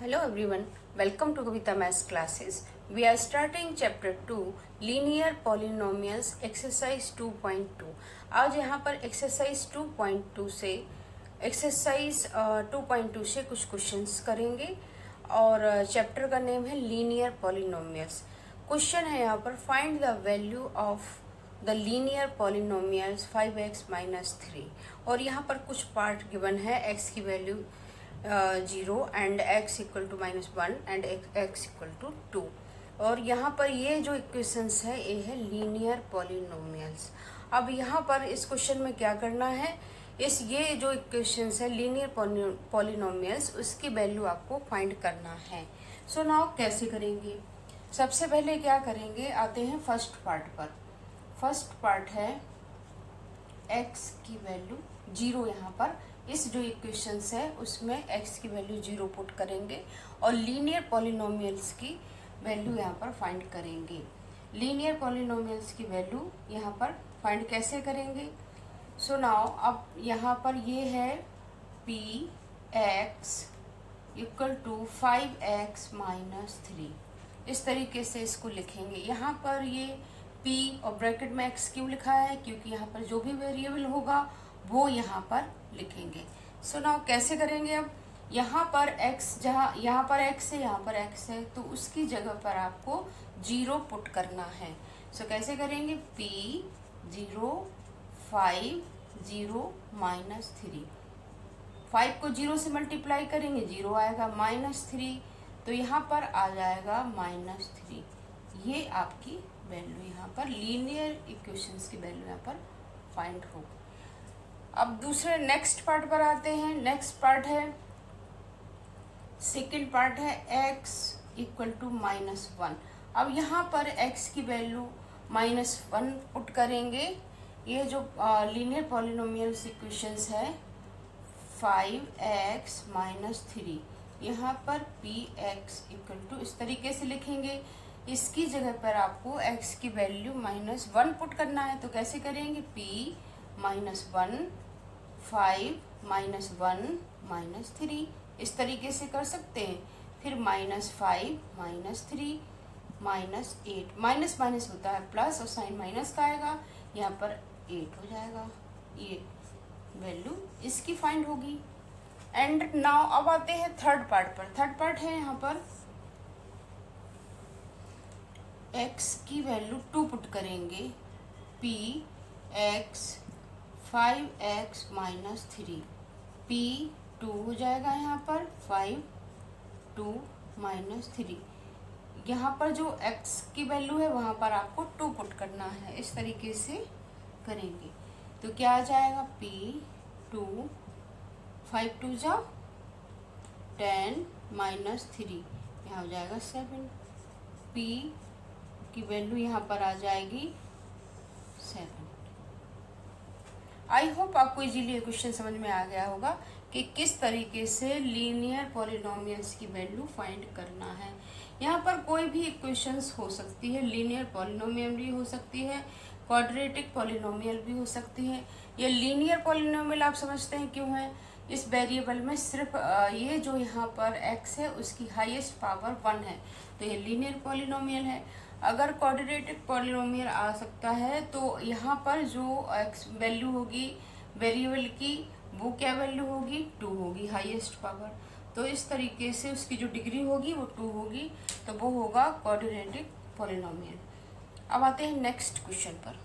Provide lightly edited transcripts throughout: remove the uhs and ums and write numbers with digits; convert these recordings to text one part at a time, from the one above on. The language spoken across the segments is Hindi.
Hello everyone, welcome to Kavita Maths classes. We are starting chapter 2 linear polynomials exercise 2.2. आज यहाँ पर exercise 2.2 से exercise 2.2 से कुछ questions करेंगे और chapter का name है linear polynomials. Question है यहाँ पर find the value of the linear polynomials 5x minus 3 और यहाँ पर कुछ part given है x की value 0 and x equal to -1 and x equal to 2 और यहाँ पर ये जो इक्वेशंस है ये है लीनियर पॉलिनोमियल्स। अब यहाँ पर इस क्वेश्चन में क्या करना है, ये जो इक्वेशंस है लीनियर पॉलिनोमियल्स उसकी वैल्यू आपको फाइंड करना है। सो नाउ कैसे करेंगे, सबसे पहले क्या करेंगे, आते हैं फर्स्ट पार्ट पर। फर्स्ट पार्ट है x की वैल्यू 0, यहाँ पर इस जो इक्वेशंस है उसमें x की वैल्यू 0 पुट करेंगे और लीनियर पॉलिनोमियल्स की वैल्यू यहाँ पर फाइंड करेंगे। लीनियर पॉलिनोमियल्स की वैल्यू यहाँ पर फाइंड कैसे करेंगे, सो नाउ अब यहाँ पर ये है px equal to 5x minus 3, इस तरीके से इसको लिखेंगे। यहाँ पर ये p और ब्रैकेट में x क्यों लिखा है, क्योंकि यहाँ पर जो भी वेरिएबल होगा वो यहाँ पर लिखेंगे। सो नाउ कैसे करेंगे, अब यहाँ पर x जहाँ यहाँ पर x है यहाँ पर x है तो उसकी जगह पर आपको 0 पुट करना है। सो कैसे करेंगे, p 0 5 0 माइनस 3, 5 को 0 से मल्टीप्लाई करेंगे 0 आएगा, -3 तो यहाँ पर आ जाएगा -3। ये आपकी वैल्यू यहाँ पर लीनियर इक्वेशंस की वैल्यू यहाँ पर फाइंड होगी। अब दूसरे नेक्स्ट पार्ट पर आते हैं। नेक्स्ट पार्ट है, सेकेंड पार्ट है x इक्वल टू -1। अब यहाँ पर x की वैल्यू -1 पुट करेंगे। ये जो लीनियर पॉलिनोमियल्स इक्वेशंस है 5x माइनस 3, यहाँ पर px इक्वल टू इस तरीके से लिखेंगे। इसकी जगह पर आपको x की वैल्यू -1 पुट करना है, तो कैसे करेंगे, p -1 5 -1 -3, इस तरीके से कर सकते हैं। फिर -5 -3 -8, माइनस माइनस होता है प्लस और साइन माइनस का आएगा, यहाँ पर 8 हो जाएगा। ये वैल्यू इसकी फाइंड होगी। एंड नाउ अब आते हैं थर्ड पार्ट पर। थर्ड पार्ट है यहाँ पर x की वैल्यू 2 पुट करेंगे, p x 5x minus 3, p 2 हो जाएगा, यहाँ पर 5 2 माइनस 3। यहाँ पर जो x की वैल्यू है वहाँ पर आपको 2 पुट करना है, इस तरीके से करेंगे तो क्या आ जाएगा, p 2 5 2 जा 10 माइनस 3, यहाँ हो जाएगा 7, p की वैल्यू यहाँ पर आ जाएगी 7। आई होप आपको इजीली क्वेश्चन समझ में आ गया होगा कि किस तरीके से लीनियर पॉलिनोमियल्स की वैल्यू फाइंड करना है। यहाँ पर कोई भी इक्वेशंस हो सकती है, लीनियर पॉलिनोमियल भी हो सकती है, क्वाड्रेटिक पॉलिनोमियल भी हो सकती है। ये लीनियर पॉलिनोमियल आप समझते हैं क्यों है, इस वेरिएबल में सिर्फ ये जो यहाँ पर x है उसकी हाईएस्ट पावर 1 है तो ये लीनियर पॉलिनोमियल है। अगर क्वाड्रेटिक पॉलिनोमियल आ सकता है तो यहाँ पर जो x वैल्यू होगी वेरिएबल की वो क्या वैल्यू होगी, 2 होगी हाईएस्ट पावर, तो इस तरीके से उसकी जो डिग्री होगी वो 2 होगी, तो वो होगा क्वाड्रेटिक पॉलिनोमियल। अब आते हैं नेक्स्ट क्वेश्चन पर।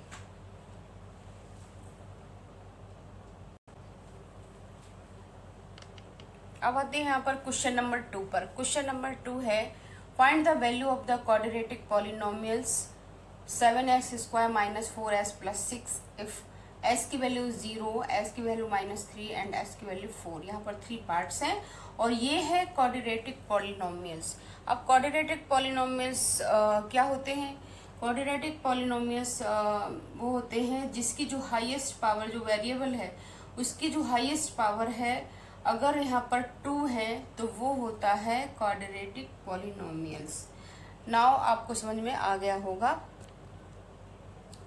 अब आते हैं यहाँ पर क्वेश्चन नंबर 2 पर। क्वेश्चन नंबर 2 है find the value of the quadratic polynomials 7x² minus 4s plus 6 if s की वैल्यू 0, s की वैल्यू -3 एंड s की वैल्यू 4। यहाँ पर 3 पार्ट्स हैं और ये है क्वाड्रेटिक पॉलिनोमियल्स। अब क्वाड्रेटिक पॉलिनोमियल्स क्या होते हैं, क्वाड्रेटिक पॉलिनोमियल्स वो होते हैं जिसकी जो हाईएस्ट पावर, जो वेरिएबल है उसकी जो हाईएस्ट पावर है अगर यहाँ पर 2 है तो वो होता है क्वाड्रेटिक पॉलिनोमियल्स। नाउ आपको समझ में आ गया होगा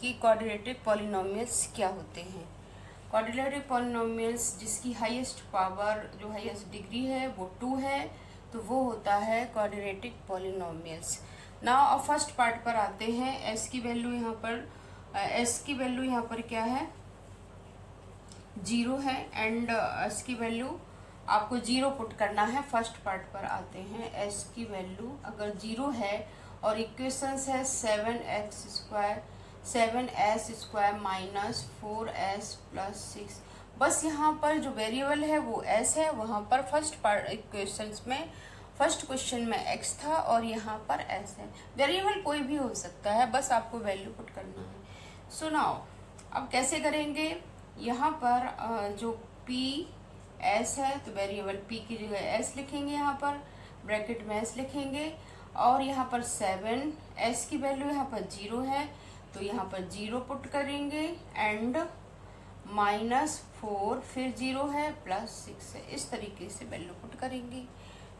कि क्वाड्रेटिक पॉलिनोमियल्स क्या होते हैं। क्वाड्रेटिक पॉलिनोमियल्स जिसकी हाईएस्ट पावर, जो हाईएस्ट डिग्री है वो 2 है, तो वो होता है क्वाड्रेटिक पॉलिनोमियल्स। नाउ अब फर्स्ट पार्ट पर आते हैं। एस की वैल्यू यहाँ पर क्या है, 0 है, एंड एस की वैल्यू आपको 0 पुट करना है। फर्स्ट पार्ट पर आते हैं। एस की वैल्यू अगर 0 है और इक्वेशंस है 7s² माइनस 4s प्लस 6, बस यहाँ पर जो वेरिएबल है वो s है। वहाँ पर फर्स्ट क्वेश्चन में x था और यहाँ पर s है। वेरिएबल कोई भी हो सकता है, बस आपको वैल्यू पुट करना है। सो नाउ अब कैसे करेंगे, यहाँ पर जो p s है तो वेरिएबल p की जगह s लिखेंगे, यहाँ पर ब्रैकेट में s लिखेंगे, और यहाँ पर 7s की वैल्यू यहाँ पर 0 है तो यहाँ पर 0 पुट करेंगे, एंड -4 फिर 0 है प्लस 6 है। इस तरीके से वैल्यू पुट करेंगे।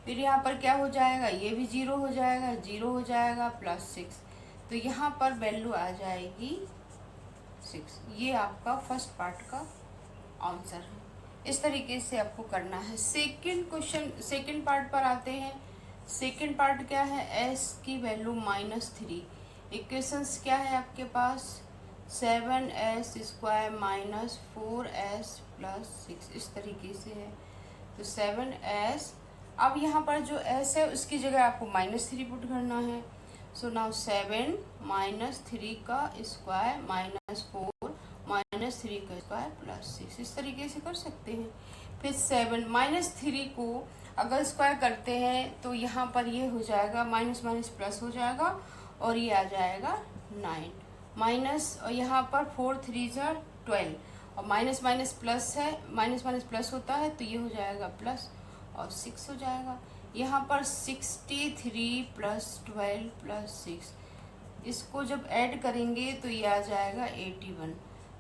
फिर यहाँ पर क्या हो जाएगा, ये भी 0 हो जाएगा, 0 हो जाएगा प्लस 6, तो यहाँ पर वैल्यू आ जाएगी 6। ये आपका फर्स्ट पार्ट का आंसर है। इस तरीके से आपको करना है। सेकंड पार्ट पर आते हैं। सेकंड पार्ट क्या है, s की वैल्यू -3। इक्वेशंस क्या है आपके पास, 7s² माइनस 4s प्लस 6, इस तरीके से है। तो 7s, अब यहाँ पर जो s है उसकी जगह आपको -3 पुट करना है। सो नाउ 7 -3 का स्क्वायर माइनस 4 -3 का स्क्वायर प्लस 6, इस तरीके से कर सकते हैं। फिर 7 -3 को अगर स्क्वायर करते हैं तो यहाँ पर ये हो जाएगा माइनस प्लस हो जाएगा और ये आ जाएगा 9 माइनस, और यहाँ पर 4 3 12, और माइनस प्लस है, माइनस प्लस होता है तो ये हो जाएगा प्लस और 6 हो जाएगा। यहाँ पर 63 प्लस 12 प्लस 6, इसको जब ऐड करेंगे तो ये आ जाएगा 81।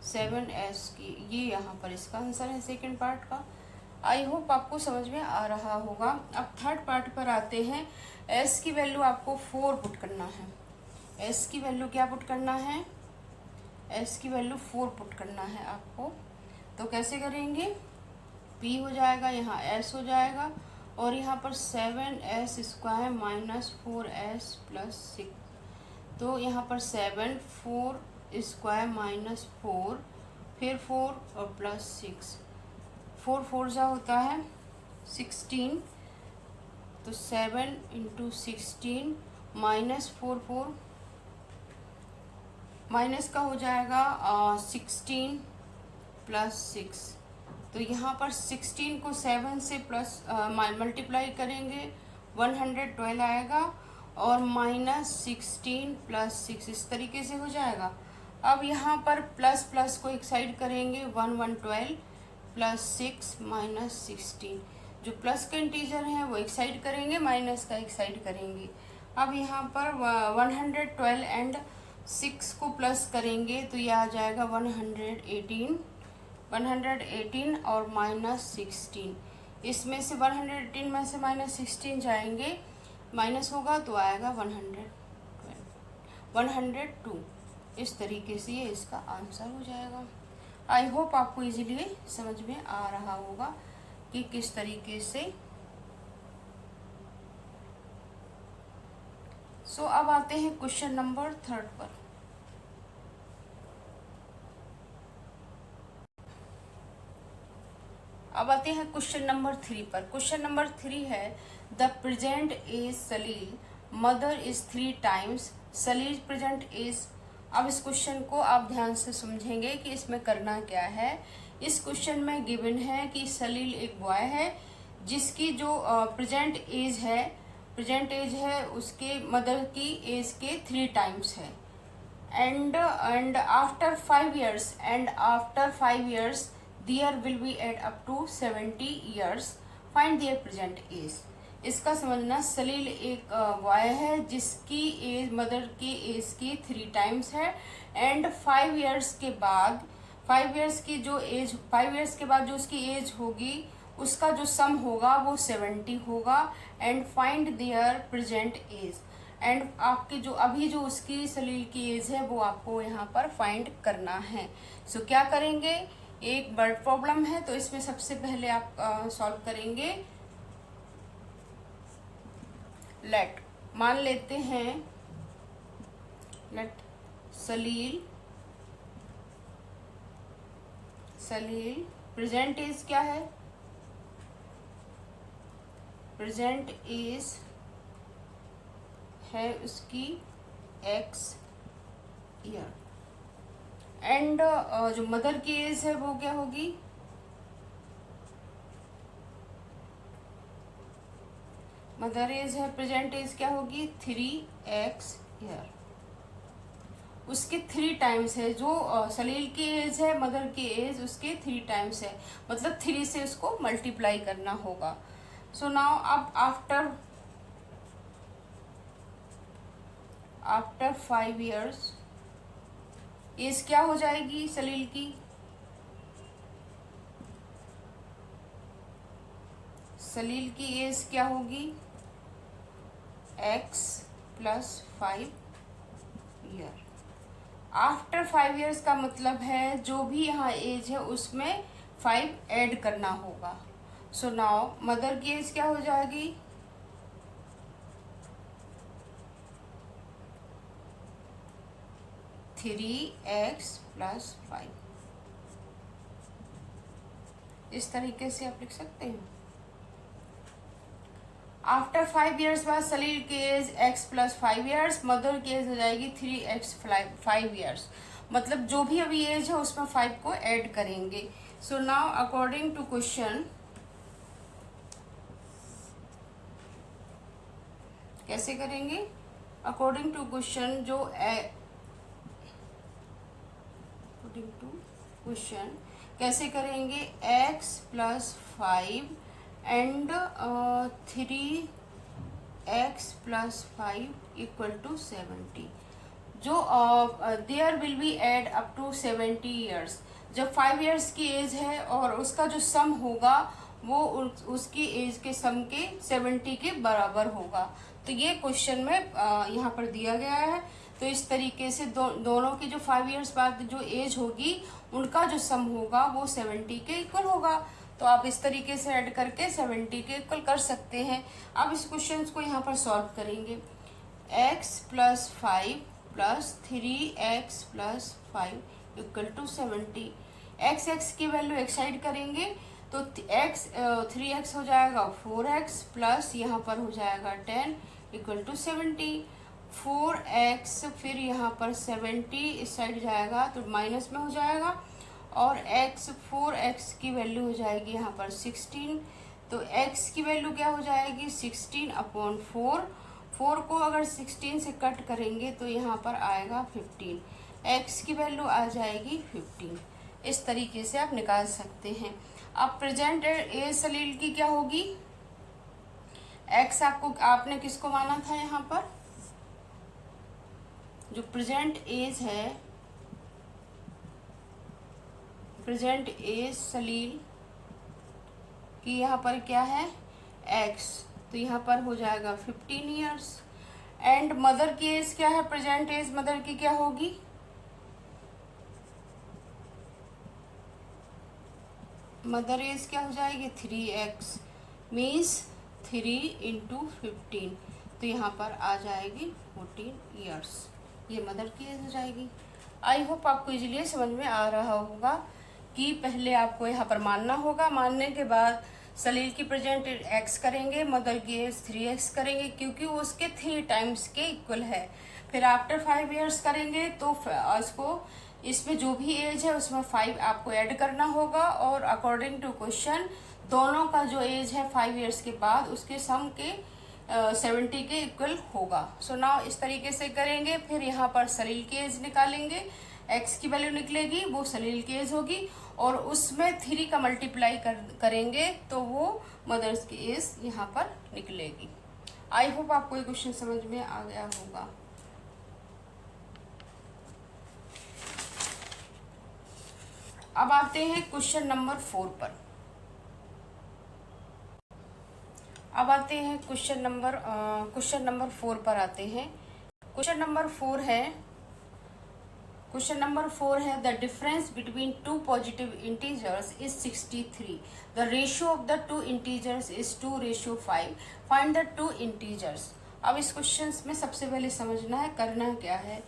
7s की, ये यहाँ पर इसका आंसर है सेकंड पार्ट का। आई होप आपको समझ में आ रहा होगा। अब थर्ड पार्ट पर आते हैं। s की वैल्यू आपको 4 पुट करना है। s की वैल्यू क्या पुट करना है, s की वैल्यू 4 पुट करना है आपको। तो कैसे करेंगे, p हो जाएगा, यहाँ s हो जाएगा, और यहाँ पर 7s² माइनस 4s प्लस 6, तो यहाँ पर 7 4² माइनस 4 फिर 4 और प्लस 6, 4 4 जा होता है 16, तो 7 इंटू 16 माइनस 4 4 माइनस का हो जाएगा 16 प्लस 6, तो यहाँ पर 16 को 7 से प्लस मल्टीप्लाई करेंगे 112 आएगा, और माइनस 16 प्लस 6, इस तरीके से हो जाएगा। अब यहाँ पर प्लस प्लस को एक साइड करेंगे, 112 प्लस 6 माइनस 16, जो प्लस के इंटीजर हैं वो एक साइड करेंगे, माइनस का एक साइड करेंगे। अब यहाँ पर 112 एंड 6 को प्लस करेंगे तो यह आ जाएगा 118 और माइनस 16, इसमें से 118 में से माइनस 16 जाएंगे, माइनस होगा तो आएगा 102। इस तरीके से ये इसका आंसर हो जाएगा। आई होप आपको इजीली समझ में आ रहा होगा कि किस तरीके से। सो अब आते हैं क्वेश्चन नंबर 3 पर। अब आते हैं क्वेश्चन नंबर 3 पर। क्वेश्चन नंबर 3 है, the present age Salil mother is 3 times Salil present age. अब इस क्वेश्चन को आप ध्यान से समझेंगे कि इसमें करना क्या है। इस क्वेश्चन में गिवन है कि सलील एक बॉय है जिसकी जो प्रेजेंट एज है उसके मदर की एज के 3 टाइम्स है, and after 5 years there will be add up to 70 years, find their present age। इसका समझना, सलील एक बॉय है जिसकी एज मदर की एज की 3 टाइम्स है, एंड 5 years के बाद 5 years के बाद जो उसकी एज होगी उसका जो सम होगा वो 70 होगा, and find their present age. And आपकी जो अभी जो उसकी सलील की एज है वो आपको यहाँ पर फाइंड करना है। सो क्या करेंगे, एक वर्ड प्रॉब्लम है तो इसमें सबसे पहले आप सॉल्व करेंगे लेट मान लेते हैं, लेट सलील प्रेजेंट एज क्या है, प्रेजेंट एज है उसकी x ईयर, एंड जो मदर की एज है वो क्या होगी, मदर एज है, प्रेजेंट एज क्या होगी 3x ईयर, उसके 3 टाइम्स है। जो सलील की एज है, मदर की एज उसके 3 टाइम्स है, मतलब 3 से उसको मल्टीप्लाई करना होगा। सो नाउ अब आफ्टर 5 इयर्स एज क्या हो जाएगी सलील की, सलील की एज क्या होगी x + 5 ईयर। आफ्टर 5 इयर्स का मतलब है जो भी यहाँ एज है उसमें 5 ऐड करना होगा। सो नाउ मदर की एज क्या हो जाएगी, 3x + 5। इस तरीके से आप लिख सकते हैं। आफ्टर 5 इयर्स बाद सलील की एज x + 5 इयर्स, मदर की एज हो जाएगी 3x 5 इयर्स, मतलब जो भी अभी एज है उसमें 5 को ऐड करेंगे। So now according to question, कैसे करेंगे, अकॉर्डिंग टू क्वेश्चन जो अकॉर्डिंग टू क्वेश्चन कैसे करेंगे, x + 5 एंड 3x + 5 = 70। जो there will be add up to 70 years, जब 5 इयर्स की एज है और उसका जो सम होगा वो उसकी एज के सम के 70 के बराबर होगा। तो ये क्वेश्चन में यहाँ पर दिया गया है। तो इस तरीके से दोनों की जो 5 इयर्स बाद जो एज होगी उनका जो सम होगा वो 70 के इक्वल होगा। तो आप इस तरीके से ऐड करके 70 के इक्वल कर सकते हैं। अब इस क्वेश्चन को यहाँ पर सॉल्व करेंगे, x + 5 + 3x + 5 = 70। x की वैल्यू एक साइड करेंगे तो 3x हो जाएगा 4x प्लस यहाँ पर हो जाएगा 10 = 70। 4x फिर यहाँ पर 70 इस साइड जाएगा तो माइनस में हो जाएगा, और 4x की वैल्यू हो जाएगी यहाँ पर 16। तो x की वैल्यू क्या हो जाएगी 16/4। 4 को अगर 16 से कट करेंगे तो यहाँ पर आएगा 15। x की वैल्यू आ जाएगी 15। इस तरीके से आप निकाल सकते हैं। अब प्रेजेंट एज सलील की क्या होगी, x आपने किसको माना था, यहाँ पर जो प्रेजेंट एज है, प्रेजेंट एज सलील की यहाँ पर क्या है x, तो यहाँ पर हो जाएगा 15 इयर्स। एंड मदर की एज क्या है, प्रेजेंट एज मदर की क्या होगी, मदर एज क्या हो जाएगी 3x मीन्स 3 × 15, तो यहाँ पर आ जाएगी 14 इयर्स। ये मदर की एज हो जाएगी। आई होप आपको इजीली समझ में आ रहा होगा कि पहले आपको यहाँ पर मानना होगा, मानने के बाद सलील की प्रेजेंट x करेंगे, मदर की एज 3x करेंगे क्योंकि वो उसके 3 टाइम्स के इक्वल है। फिर आफ्टर 5 इयर्स करेंगे तो इसको इसमें जो भी एज है उसमें 5 आपको ऐड करना होगा, और अकॉर्डिंग टू क्वेश्चन दोनों का जो एज है 5 इयर्स के बाद उसके सम के 70 के इक्वल होगा। सो नाउ इस तरीके से करेंगे। फिर यहाँ पर सलील की एज निकालेंगे, x की वैल्यू निकलेगी वो सलील की एज होगी, और उसमें 3 का मल्टीप्लाई करेंगे तो वो मदर्स की एज यहाँ पर निकलेगी। आई होप आपको ये क्वेश्चन समझ में आ गया होगा। अब आते हैं क्वेश्चन नंबर 4 पर। अब आते हैं क्वेश्चन नंबर 4 पर आते हैं। क्वेश्चन नंबर 4 है the difference between 2 positive integers is 63। The ratio of the 2 integers is 2:5। Find the 2 integers. अब इस क्वेश्चन में सबसे पहले समझना है करना क्या है।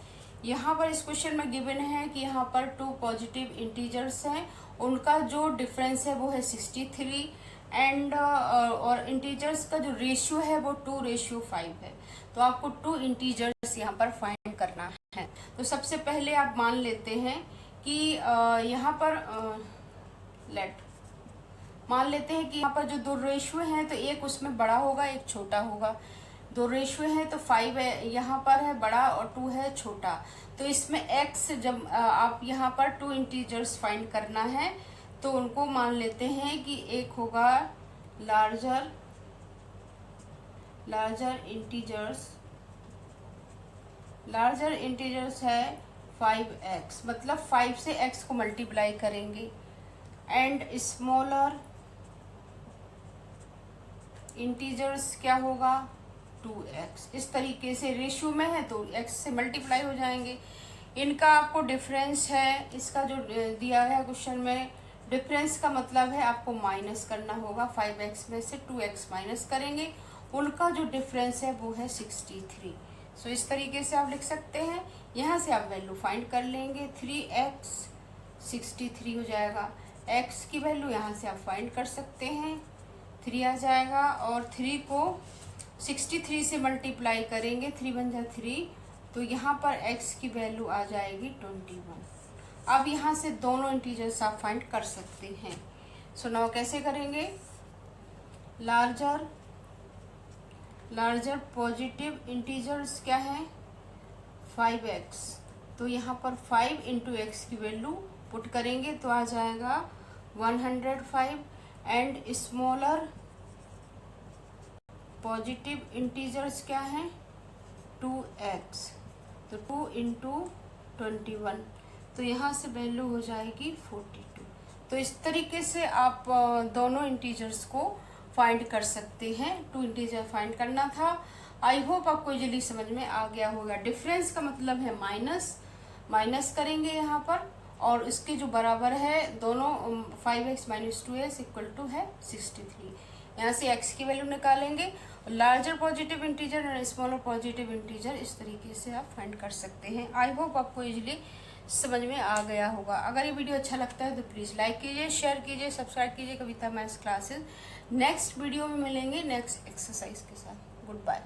यहाँ पर इस क्वेश्चन में गिवन है कि यहाँ पर 2 पॉजिटिव इंटीजर्स हैं, उनका जो डिफरेंस है वो है 63 एंड और इंटीजर्स का जो रेशियो है वो 2:5 है। तो आपको 2 इंटीजर्स यहाँ पर फाइंड करना है। तो सबसे पहले आप मान लेते हैं कि यहाँ पर मान लेते हैं कि यहाँ पर जो 2 रेशियो हैं तो एक उसमें बड़ा होगा एक छोटा होगा। 2 रेशियो है तो 5 है यहाँ पर है बड़ा और 2 है छोटा। तो इसमें x जब आप यहाँ पर 2 इंटीजर्स फाइंड करना है तो उनको मान लेते हैं कि एक होगा लार्जर इंटीजर्स है 5x, मतलब 5 से x को मल्टीप्लाई करेंगे, एंड स्मॉलर इंटीजर्स क्या होगा 2x। इस तरीके से रेशियो में है तो x से मल्टीप्लाई हो जाएंगे। इनका आपको डिफरेंस है, इसका जो दिया है क्वेश्चन में डिफरेंस का मतलब है आपको माइनस करना होगा। 5x में से 2x माइनस करेंगे, उनका जो डिफरेंस है वो है 63। सो इस तरीके से आप लिख सकते हैं। यहाँ से आप वैल्यू फाइंड कर लेंगे, 3x 63 हो जाएगा। x की वैल्यू यहाँ से आप फाइंड कर सकते हैं, 3 आ जाएगा, और 3 को 63 से मल्टीप्लाई करेंगे, 3 बन जाए 3, तो यहाँ पर x की वैल्यू आ जाएगी 21। अब यहाँ से दोनों इंटीजर्स आप फाइंड कर सकते हैं। सो नाउ कैसे करेंगे, लार्जर पॉजिटिव इंटीजर्स क्या है 5x, तो यहाँ पर 5 इंटू एक्स की वैल्यू पुट करेंगे तो आ जाएगा 105, एंड स्मॉलर पॉजिटिव इंटीजर्स क्या है 2x, तो 2 इंटू 21, तो यहाँ से वैल्यू हो जाएगी 42। तो इस तरीके से आप दोनों इंटीजर्स को फाइंड कर सकते हैं। 2 इंटीजर फाइंड करना था। आई होप आपको इजीली समझ में आ गया होगा। डिफरेंस का मतलब है माइनस करेंगे यहाँ पर, और इसके जो बराबर है दोनों 5x minus 2x equal to है 63। यहाँ से x की वैल्यू निकालेंगे, लार्जर पॉजिटिव इंटीजर और स्मॉलर पॉजिटिव इंटीजर, इस तरीके से आप फाइंड कर सकते हैं। आई होप आपको इजीली समझ में आ गया होगा। अगर ये वीडियो अच्छा लगता है तो प्लीज़ लाइक कीजिए, शेयर कीजिए, सब्सक्राइब कीजिए Kavita maths classes. Next video में मिलेंगे नेक्स्ट एक्सरसाइज के साथ। Good bye.